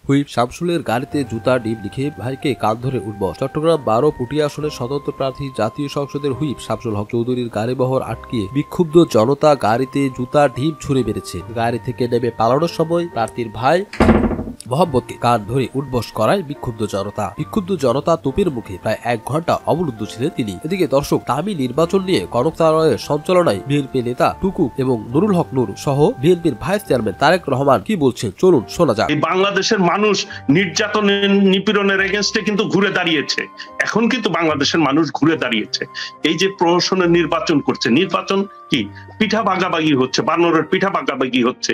Whip শামসুলের গাড়িতে জুতা ডিম লিখে ভাইকে কান ধরে উঠবস। চট্টগ্রাম ১২ পুটিয়া আসনের স্বতন্ত্র প্রার্থী জাতীয় সংসদের হুইপ শামসুল হক চৌধুরীর গাড়িবহর আটকিয়ে বিক্ষুব্ধ জনতা গাড়িতে জুতা ডিম ছুঁড়ে মেরেছে। গাড়ি থেকে নেমে পালানোর সময় প্রার্থীর ভাই মোহাম্মদকে কান ধরে উঠবস করায় বিক্ষুব্ধ জনতা তোপের মুখে প্রায় ১ ঘন্টা অবরুদ্ধ ছিলেন তিনি। এদিকে দর্শক, দামি নির্বাচন নিয়ে কনকতারয়ের সঞ্চালনায় বিএনপি নেতা টুকু এবং নুরুল হক নূর সহ বিএনপির ভাইস চেয়ারম্যান তারেক রহমান কি বলছেন চলুন শোনা যাক। বাংলাদেশের মানুষ নির্যাতন নিপীড়নের এগেইনস্টে কিন্তু ঘুরে দাঁড়িয়েছে। এখন কিন্তু বাংলাদেশের মানুষ ঘুরে দাঁড়িয়েছে। এই যে প্রহসনের নির্বাচন করছে, নির্বাচন কি পিঠা ভাগাভাগি হচ্ছে, বানরের পিঠা ভাগাভাগি হচ্ছে।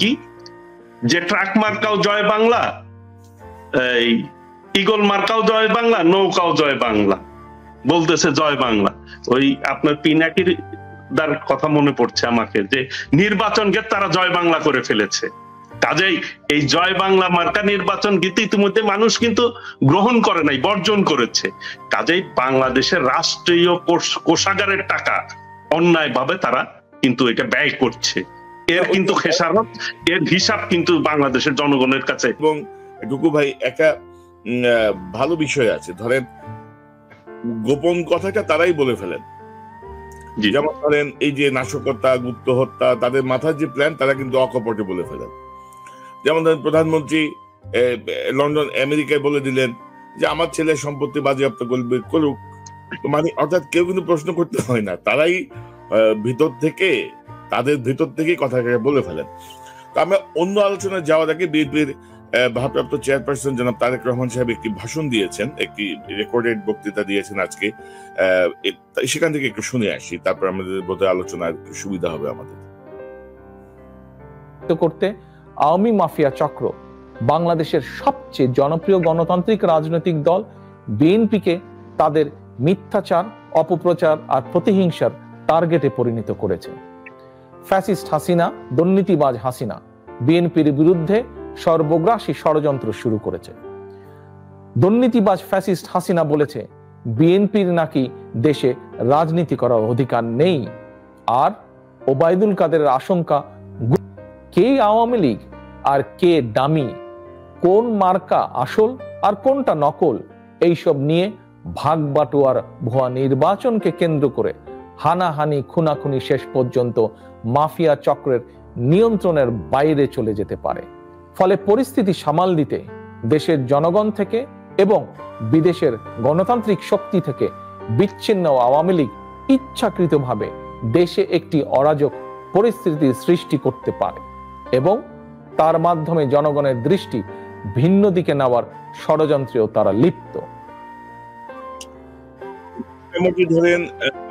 কি যে ট্রাক মার্কাও জয় বাংলা, এই ইগল মার্কাও জয় বাংলা, নৌকাও জয় বাংলা বলতেছে জয় বাংলা। ওই আপনার পিনাকির দার কথা মনে পড়ছে আমাকে, যে নির্বাচনকে তারা জয় বাংলা করে ফেলেছে। কাজেই এই জয় বাংলা মার্কা নির্বাচন কিন্তু ইতিমধ্যে মানুষ কিন্তু গ্রহণ করে নাই, বর্জন করেছে। কাজেই বাংলাদেশের রাষ্ট্রীয় কোষাগারের টাকা অন্যায় ভাবে তারা কিন্তু এটা ব্যয় করছে। এর কিন্তু খেসারত, এর হিসাব কিন্তু বাংলাদেশের জনগণের কাছে। এবং টুকু ভাই, একটা ভালো বিষয় আছে, ধরেন গোপন কথাটা তারাই বলে ফেলেন। যেমন ধরেন এই যে নাশকতা, গুপ্ত হত্যা, তাদের মাথার যে প্ল্যান তারা কিন্তু অকপটে বলে ফেলেন। যেমন ধরেন প্রধানমন্ত্রী লন্ডন আমেরিকায় বলে দিলেন যে আমার ছেলে সম্পত্তি বাজেয়াপ্ত করুক। মানে অর্থাৎ কেউ কিন্তু প্রশ্ন করতে হয় না, তারাই তাদের ভিতর থেকেই কথা বলে ফেলেন। তো আমরা অন্য আলোচনায় যাওয়ার আগে বিএনপির ভারপ্রাপ্ত চেয়ারপারসন জনাব তারেক রহমান সাহেব একটি ভাষণ দিয়েছেন, একটি রেকর্ডেড বক্তৃতা দিয়েছেন আজকে। সেখান থেকে একটু শুনে আসি, তারপর আমাদের বোধহয় আলোচনার সুবিধা হবে আমাদের। করতে আওয়ামী মাফিয়া চক্র বাংলাদেশের সবচেয়ে জনপ্রিয় গণতান্ত্রিক রাজনৈতিক দল বিএনপিকে তাদের মিথ্যাচার, অপপ্রচার আর প্রতিহিংসার টার্গেটে পরিণত করেছে। ফ্যাসিস্ট হাসিনা, দুর্নীতিবাজ হাসিনা বিএনপির বিরুদ্ধে সর্বগ্রাসী ষড়যন্ত্র শুরু করেছে। দুর্নীতিবাজ ফ্যাসিস্ট হাসিনা বলেছে বিএনপির নাকি দেশে রাজনীতি করার অধিকার নেই। আর ওবায়দুল কাদেরের আশঙ্কা, কে আওয়ামী লীগ আর কে ডামি, কোন মার্কা আসল আর কোনটা নকল, এইসব নিয়ে ভাগ বাটোয়ার ভুয়া নির্বাচনকে কেন্দ্র করে হানাহানি, খুনাখুনি শেষ পর্যন্ত মাফিয়া চক্রের নিয়ন্ত্রণের বাইরে চলে যেতে পারে। ফলে পরিস্থিতি সামাল দিতে দেশের জনগণ থেকে এবং বিদেশের গণতান্ত্রিক শক্তি থেকে বিচ্ছিন্ন আওয়ামী লীগ ইচ্ছাকৃতভাবে দেশে একটি অরাজক পরিস্থিতি সৃষ্টি করতে পারে এবং তার মাধ্যমে জনগণের দৃষ্টি ভিন্ন দিকে নেওয়ার ষড়যন্ত্রেও তারা লিপ্ত। ধরেন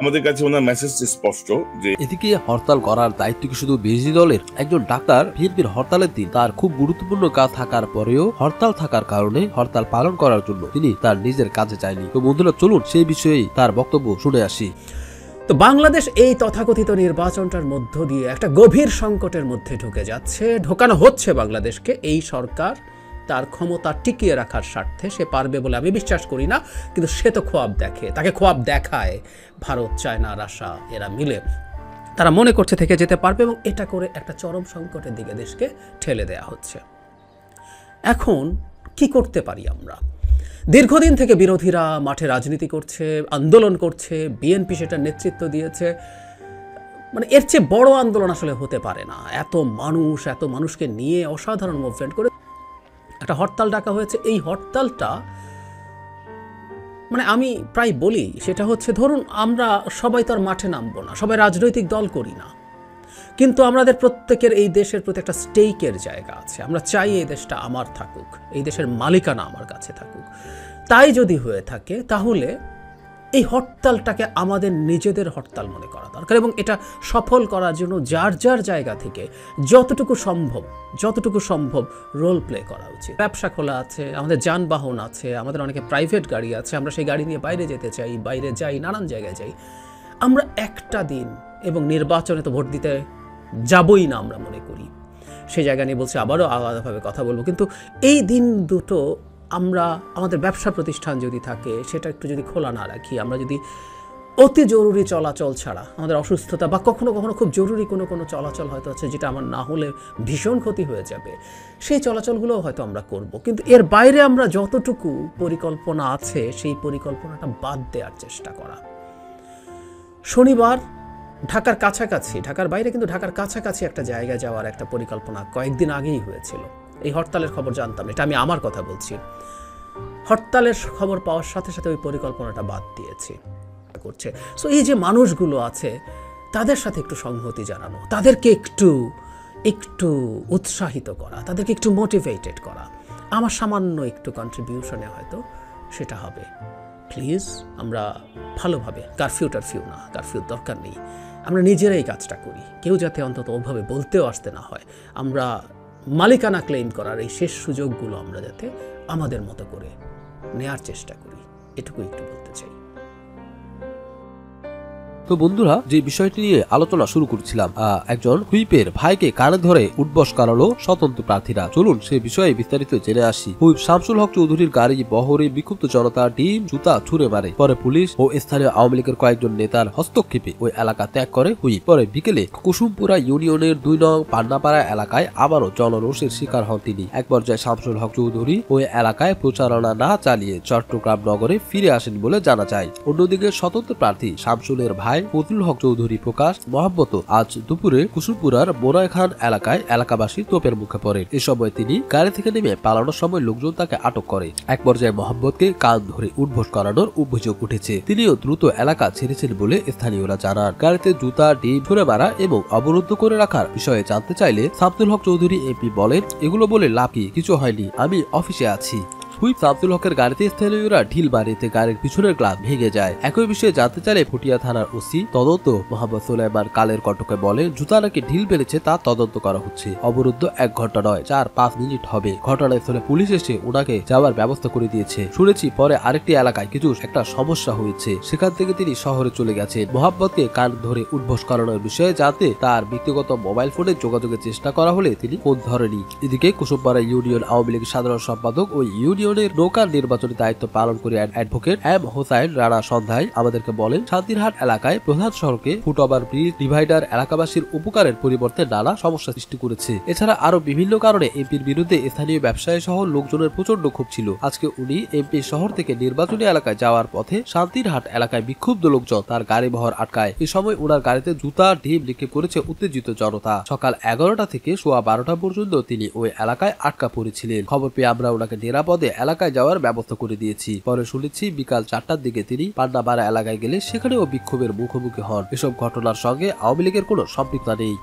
আমাদের কাছে ওনার মেসেজ স্পষ্ট যে এদিকে হরতাল করার দায়িত্ব কি শুধু বিরোধী দলের? একজন ডাক্তার বিএনপির হরতালের দিন তার খুব গুরুত্বপূর্ণ কাজ থাকার পরেও হরতাল থাকার কারণে হরতাল পালন করার জন্য তিনি তার নিজের কাজে যায়নি। তো বন্ধুরা, চলুন সেই বিষয়ে তার বক্তব্য শুনে আসি। তো বাংলাদেশ এই তথাকথিত নির্বাচনটার মধ্য দিয়ে একটা গভীর সংকটের মধ্যে ঢুকে যাচ্ছে, ঢোকানো হচ্ছে বাংলাদেশকে। এই সরকার তার ক্ষমতা টিকিয়ে রাখার স্বার্থে সে পারবে বলে আমি বিশ্বাস করি না, কিন্তু সে তো খোয়াব দেখে, তাকে খোয়াব দেখায়। ভারত, চায়না, রাশিয়া এরা মিলে তারা মনে করছে থেকে যেতে পারবে এবং এটা করে একটা চরম সংকটের দিকে দেশকে ঠেলে দেয়া হচ্ছে। এখন কি করতে পারি আমরা? দীর্ঘদিন থেকে বিরোধীরা মাঠে রাজনীতি করছে, আন্দোলন করছে, বিএনপি সেটা নেতৃত্ব দিয়েছে। মানে এর চেয়ে বড় আন্দোলন আসলে হতে পারে না। এত মানুষকে নিয়ে অসাধারণ মুভমেন্ট করে একটা হরতাল ডাকা হয়েছে। এই হরতালটা মানে আমি প্রায় বলি, সেটা হচ্ছে ধরুন আমরা সবাই তো আর মাঠে নামবো না, সবাই রাজনৈতিক দল করি না, কিন্তু আমাদের প্রত্যেকের এই দেশের প্রতি একটা স্টেকের জায়গা আছে। আমরা চাই এই দেশটা আমার থাকুক, এই দেশের মালিকানা আমার কাছে থাকুক। তাই যদি হয়ে থাকে তাহলে এই হরতালটাকে আমাদের নিজেদের হরতাল মনে করা দরকার এবং এটা সফল করার জন্য যার যার জায়গা থেকে যতটুকু সম্ভব রোল প্লে করা উচিত। ব্যবসা খোলা আছে, আমাদের যানবাহন আছে, আমাদের অনেকে প্রাইভেট গাড়ি আছে, আমরা সেই গাড়ি নিয়ে বাইরে যেতে চাই, বাইরে যাই, নানান জায়গায় যাই। আমরা একটা দিন, এবং নির্বাচনে তো ভোট দিতে যাবই না আমরা মনে করি, সেই জায়গা নিয়ে বলছি, আবারও আলাদাভাবে কথা বলবো, কিন্তু এই দিন দুটো আমরা আমাদের ব্যবসা প্রতিষ্ঠান যদি থাকে সেটা একটু যদি খোলা না রাখি, আমরা যদি অতি জরুরি চলাচল ছাড়া, আমাদের অসুস্থতা বা কখনো কখনো খুব জরুরি কোনো চলাচল হয়তো আছে যেটা আমার না হলে ভীষণ ক্ষতি হয়ে যাবে, সেই চলাচলগুলোও হয়তো আমরা করব, কিন্তু এর বাইরে আমরা যতটুকু পরিকল্পনা আছে সেই পরিকল্পনাটা বাদ দেওয়ার চেষ্টা করা। শনিবার ঢাকার কাছাকাছি, ঢাকার বাইরে কিন্তু ঢাকার কাছাকাছি একটা জায়গায় যাওয়ার একটা পরিকল্পনা কয়েকদিন আগেই হয়েছিল। এই হরতালের খবর জানতাম, এটা আমি আমার কথা বলছি। হরতালের খবর পাওয়ার সাথে সাথে ওই পরিকল্পনাটা বাদ দিয়েছি করছে। সো এই যে মানুষগুলো আছে তাদের সাথে একটু সংহতি জানানো, তাদেরকে একটু উৎসাহিত করা, তাদেরকে একটু মোটিভেটেড করা, আমার সামান্য একটু কন্ট্রিবিউশনে হয়তো সেটা হবে। প্লিজ আমরা ভালোভাবে, কারফিউ না, কারফিউর দরকার নেই, আমরা নিজেরাই কাজটা করি, কেউ যাতে অন্তত ওভাবে বলতেও আসতে না হয়। আমরা মালিকানা ক্লেম করার এই শেষ সুযোগগুলো আমরা যাতে আমাদের মতো করে নেয়ার চেষ্টা করি, এটুকু একটু বলতে চাই। তো বন্ধুরা, যে বিষয়টি নিয়ে আলোচনা শুরু করেছিলাম, একজন হুইপের ভাইকে কানে ধরে উঠবস করালো স্বতন্ত্র প্রার্থীরা। চলুন সে বিষয়ে বিস্তারিত জেনে আসি। হুইপ শামসুল হক চৌধুরীর গাড়ি বহরে বিক্ষুব্ধ জনতা ডিম জুতা ছুড়ে মারে। পরে পুলিশ ও স্থানীয় আওয়ামী লীগের কয়েকজন নেতার হস্তক্ষেপে ওই এলাকা ত্যাগ করে হুইপ। পরে বিকেলে কুসুমপুরা ইউনিয়নের 2 নং পান্নাপাড়া এলাকায় আবারও জনরোষের শিকার হন তিনি। এক পর্যায়ে শামসুল হক চৌধুরী ওই এলাকায় প্রচারণা না চালিয়ে চট্টগ্রাম নগরে ফিরে আসেন বলে জানা যায়। অন্যদিকে স্বতন্ত্র প্রার্থী শামসুলের ভাই ফজলুল হক চৌধুরী প্রকাশ মহাব্বত আজ দুপুরে কুসুমপুরার বোরাই খান এলাকায় এলাকাবাসী তোপের মুখে পড়ে। এ সময় তিনি গাড়ি থেকে নেমে পালানোর সময় লোকজন তাকে আটক করে। এক পর্যায়ে মহাব্বতকে কান ধরে উঠবোস করানোর অভিযোগ উঠেছে। তিনিও দ্রুত এলাকা ছেড়েছেন বলে স্থানীয়রা জানান। গাড়িতে জুতা ডিম ছুড়ে মারা এবং অবরুদ্ধ করে রাখার বিষয়ে জানতে চাইলে শামসুল হক চৌধুরী এমপি বলেন, এগুলো বলে লাভ কি, কিছু হয়নি, আমি অফিসে আছি। হুইপ শামসুল হকের গাড়িতে স্থানীয়রা ঢিল বাড়িতে গাড়ির পিছনের গ্লাস ভেঙে যায়। একই বিষয়ে জানতে চাইলে ফুটিয়া থানার ওসি তদন্ত মোহাম্মদ সুলাইমান কালের কটকে বলে, জুতা নাকি ঢিল বেড়েছে তা তদন্ত করা হচ্ছে। অবরুদ্ধ 1 ঘন্টা নয়, 4-5 মিনিট হবে। ঘটনাস্থলে পুলিশ এসে ওনাকে যাওয়ার ব্যবস্থা করে দিয়েছে। শুনেছি পরে আরেকটি এলাকায় কিছু একটা সমস্যা হয়েছে, সেখান থেকে তিনি শহরে চলে গেছেন। মোহাম্মদকে কান ধরে উঠবোস করানোর বিষয়ে জানতে তার ব্যক্তিগত মোবাইল ফোনে যোগাযোগের চেষ্টা করা হলে তিনি ফোন ধরেনি। এদিকে কুসুমপাড়া ইউনিয়ন আওয়ামী লীগের সাধারণ সম্পাদক ও ইউনিয়নের নৌকার নির্বাচনী দায়িত্ব পালন করে অ্যাডভোকেট এম হোসাইন রানা সন্ধ্যায় আমাদেরকে বলেন, শান্তিরহাট এলাকায় প্রধান সড়কে ফুটওভার ব্রিজ ডিভাইডার এলাকাবাসীর উপকারের পরিবর্তে নানা সমস্যা সৃষ্টি করেছে। এছাড়া আরো বিভিন্ন কারণে এমপির বিরুদ্ধে স্থানীয় ব্যবসায়ী সহ লোকজনের প্রচন্ড ক্ষোভ ছিল। আজকে উনি এমপি শহর থেকে নির্বাচনী এলাকায় যাওয়ার পথে শান্তিরহাট এলাকায় বিক্ষুব্ধ লোকজন তার গাড়ি বহর আটকায়। এ সময় ওনার গাড়িতে জুতা ঢিম নিক্ষেপ করেছে উত্তেজিত জনতা। সকাল 11টা থেকে সোয়া 12টা পর্যন্ত তিনি ওই এলাকায় আটকা পড়েছিলেন। খবর পেয়ে আমরা ওনাকে নিরাপদে এলাকায় যাওয়ার ব্যবস্থা করে দিয়েছি। পরে শুনেছি বিকাল 4টার দিকে তিনি পান্নাপাড়া এলাকায় গেলে সেখানেও বিক্ষোভের মুখোমুখি হন। এসব ঘটনার সঙ্গে আওয়ামী লীগের কোনো সম্পৃক্ততা নেই।